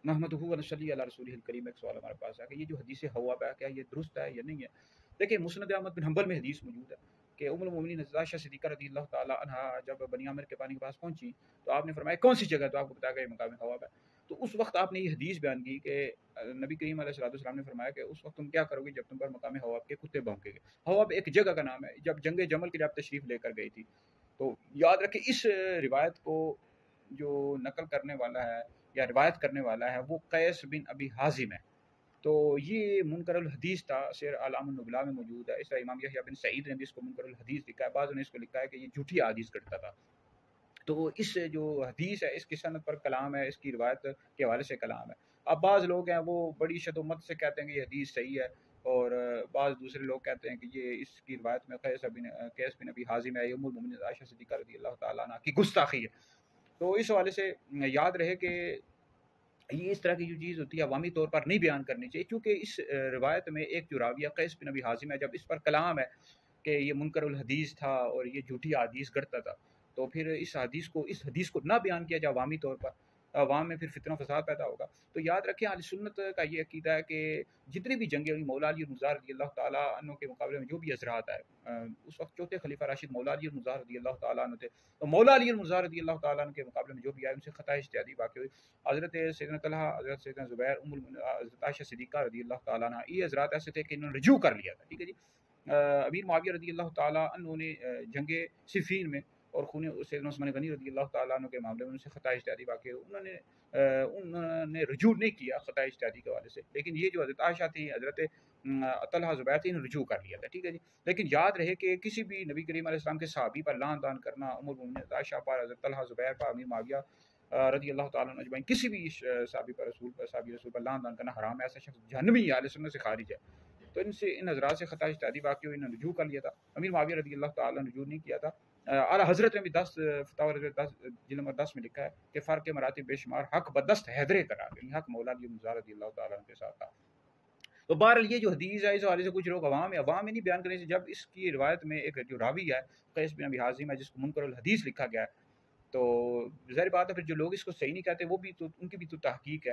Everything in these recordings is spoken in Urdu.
نحمدہ و نصلی علی رسولہ الکریم۔ ایک سوال ہمارے پاس ہے کہ یہ جو حدیث حواب ہے کیا یہ درست ہے یا نہیں ہے؟ دیکھیں مسند احمد بن حنبل میں حدیث موجود ہے کہ ام المومنین عائشہ صدیقہ رضی اللہ تعالی عنہا جب بنی عامر کے پانی کے پاس پہنچی تو آپ نے فرمایا کون سی جگہ؟ تو آپ کو بتایا گیا یہ مقام حواب ہے۔ تو اس وقت آپ نے یہ حدیث بیان کی کہ نبی کریم علیہ الصلوۃ والسلام نے فرمایا کہ اس وقت تم کیا کرو گے جب تم پر مقام حواب کے کتے بھونکیں گے۔ حواب ایک جگہ کا نام ہے، جب جنگ جمل کے لیے آپ تشریف لے کر گئی تھی۔ تو یاد رکھیں اس روایت کو جو نقل کرنے والا ہے یا روایت کرنے والا ہے وہ قیس بن ابی حازم ہے۔ تو یہ منکر الحدیث تھا، سیر اعلام النبلاء میں موجود ہے۔ اس طرح امام یحییٰ بن سعید نے بھی اس کو منکر الحدیث لکھا ہے، بعضوں نے اس کو لکھا ہے کہ یہ جھوٹی حدیث کرتا تھا۔ تو اس جو حدیث ہے اس کی سند پر کلام ہے، اس کی روایت کے حوالے سے کلام ہے۔ اب بعض لوگ ہیں وہ بڑی شد و مت سے کہتے ہیں کہ یہ حدیث صحیح ہے، اور بعض دوسرے لوگ کہتے ہیں کہ یہ اس کی روایت میں قیس بن ابی حازم ہے، ام المؤمنین عائشہ صدیقہ رضی اللہ تعالیٰ عنہ کی گستاخی ہے۔ تو اس حوالے سے یاد رہے کہ یہ اس طرح کی جو چیز ہوتی ہے عوامی طور پر نہیں بیان کرنی چاہیے، چونکہ اس روایت میں ایک جو راویہ قیس بن ابی حازم ہے، جب اس پر کلام ہے کہ یہ منکر الحدیث تھا اور یہ جھوٹی حدیث گڑھتا تھا، تو پھر اس حدیث کو نہ بیان کیا جائے عوامی طور پر، عوام میں پھر فتنہ و فساد پیدا ہوگا۔ تو یاد رکھیں اہل سنت کا یہ عقیدہ ہے کہ جتنی بھی جنگیں ہوئی مولا علی المرتضیٰ رضی اللہ تعالیٰ عنہ کے مقابلے میں جو بھی حضرات ہے، اس وقت چوتھے خلیفہ راشد مولا علی المرتضیٰ رضی اللہ تعالیٰ عنہ تھے، تو مولا علی المرتضیٰ رضی اللہ تعالیٰ عنہ کے مقابلے میں جو بھی آئے ان سے خطا اجتہادی واقع ہوئی۔ حضرت سیدنا طلحہ، حضرت سیدنا زبیر، حضرت عائشہ صدیقہ رضی اللہ تعالیٰ عنہ، یہ حضرات ایسے تھے کہ انہوں نے رجوع کر لیا تھا، ٹھیک ہے جی۔ امیر معاویہ رضی اللہ تعالیٰ عنہ نے جنگ صفین میں اور خون سیدنا عثمان غنی رضی اللہ تعالیٰ عنہ کے معاملے میں ان سے خطا اجتہادی واقع ہوئی، انہوں نے رجوع نہیں کیا خطا اجتہادی کے حوالے سے، لیکن یہ جو حضرت عائشہ تھی، حضرت طلحہ زبیر تھی، انہوں نے رجوع کر لیا تھا، ٹھیک ہے جی۔ لیکن یاد رہے کہ کسی بھی نبی کریم علیہ السلام کے صحابی پر لعن طعن کرنا، ام المؤمنین عائشہ پر، حضرت طلحہ زبیر پر، امیر معاویہ رضی اللہ تعالیٰ عنہ اجمعین، کسی بھی صحابی رسول پر لعن طعن کرنا حرام ہے، ایسا شخص جہنمی ہے، اہل سنت سے خارج ہے۔ تو ان حضرات سے خطا اجتہادی واقع ہوئی، انہوں نے رجوع کر لیا تھا۔ امیر معاویہ رضی اللہ تعالیٰ نے رجوع نہیں کیا تھا۔ اعلیٰ حضرت نے بھی 10 فتاوی جلد نمبر 10 میں لکھا ہے کہ فرق مراتب بے شمار، حق بدست حیدرے قرار، یعنی حق مولا علی المرتضیٰ رضی اللہ تعالیٰ عنہ کے ساتھ تھا۔ تو بہرحال یہ جو حدیث ہے اس حوالے سے کچھ لوگ عوام میں نہیں بیان کرنے سے، جب اس کی روایت میں ایک جو راوی ہے قیس بن ابی حازم ہے جس کو منکر الحدیث لکھا گیا ہے، تو ظاہر بات ہے پھر جو لوگ اس کو صحیح نہیں کہتے وہ بھی تو ان کی بھی تو تحقیق ہے۔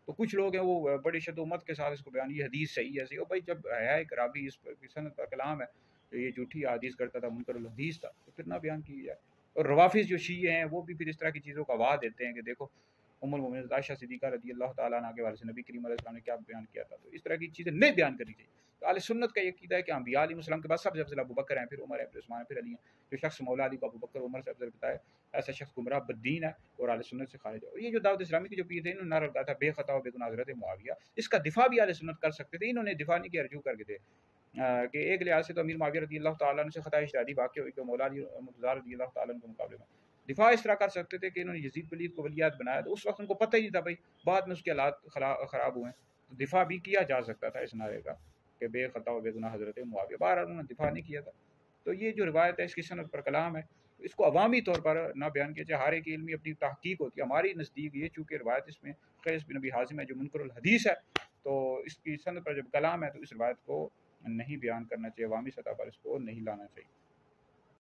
تو کچھ لوگ ہیں وہ بڑی شد و مت کے ساتھ اس کو بیان، یہ حدیث صحیح ہے صحیح، اور بھائی جب ہے ایک راوی اس پر سند پر کلام ہے تو یہ جھوٹی حدیث کرتا تھا، منکر الحدیث تھا، تو پھر نہ بیان کی جائے۔ اور روافظ جو شیعہ ہیں وہ بھی پھر اس طرح کی چیزوں کا واہ دیتے ہیں کہ دیکھو ام المؤمنین عائشہ صدیقہ رضی اللہ تعالیٰ عنہ کے حوالے سے نبی کریم علیہ السلام نے کیا بیان کیا تھا، تو اس طرح کی چیزیں نہیں بیان کرنی چاہیے۔ تو اہل سنت کا یہ عقیدہ ہے کہ انبیاء علیہ السلام کے بعد سب سے افضل ابو بکر ہیں، پھر عمر ہیں، پھر عثمان ہیں، پھر علی ہیں۔ جو شخص مولا علی کو ابو بکر عمر سے افضل بتائے ایسا شخص گمراہ بدین ہے اور اہل سنت سے خارج ہے۔ اور یہ جو دعوت اسلامی کے جو پیر تھے انہوں نے نعرہ لگایا تھا بے خطا و بے گناہ حضرت معاویہ، اس کا دفاع بھی اہل سنت کر سکتے تھے، انہوں نے دفاع نہیں کیا، رجوع کر کے تھے کہ ایک لحاظ سے تو امیر معاویہ رضی اللہ تعالیٰ عنہ سے خطا اجتہادی واقع ہوئی کہ مولا علی مرتضیٰ رضی اللہ تعالیٰ عنہ کے مقابلے میں دفاع اس طرح کر سکتے تھے کہ انہوں نے یزید ولید کو ولیعہد بنایا، تو اس وقت ان کو پتہ ہی نہیں تھا بھائی، بعد میں اس کے حالات خراب ہوئے ہیں، تو دفاع بھی کیا جا سکتا تھا اس نعرے کا کہ بے خطا و بے گناہ حضرت معاویہ، بہرحال انہوں نے دفاع نہیں کیا تھا۔ تو یہ جو روایت ہے اس کی سند پر کلام ہے، اس کو عوامی طور پر نہ بیان کیا جائے، ہر ایک علمی اپنی تحقیق ہوتی ہے، ہماری نزدیک یہ چونکہ روایت اس میں قیس بن ابی حازم ہے جو منکر الحدیث ہے، تو اس کی سند پر جب کلام ہے تو اس روایت کو نہیں بیان کرنا چاہیے، عوامی سطح پر اس کو نہیں لانا چاہیے۔